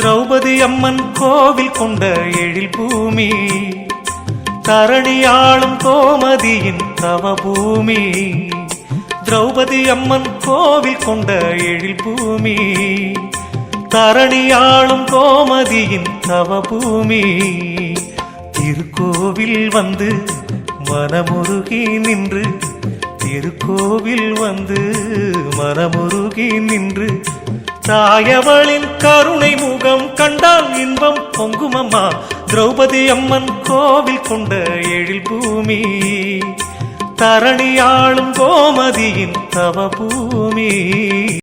திரௌபதி அம்மன் கோவில் கொண்ட எழில் பூமி, தரணியாளும் கோமதியின் தவபூமி. திரௌபதி அம்மன் கோவில் கொண்ட எழில் பூமி, தரணியாளும் கோமதியின் தவபூமி. திருக்கோவில் வந்து மனமுருகி நின்று, திருக்கோவில் வந்து மனமுருகி நின்று, தாயவளின் கருணை முகம் கண்டால் இன்பம் பொங்குமம்மா. திரௌபதி அம்மன் கோவில் கொண்ட எழில் பூமி, தரணியாளும் கோமதியின் தவபூமி.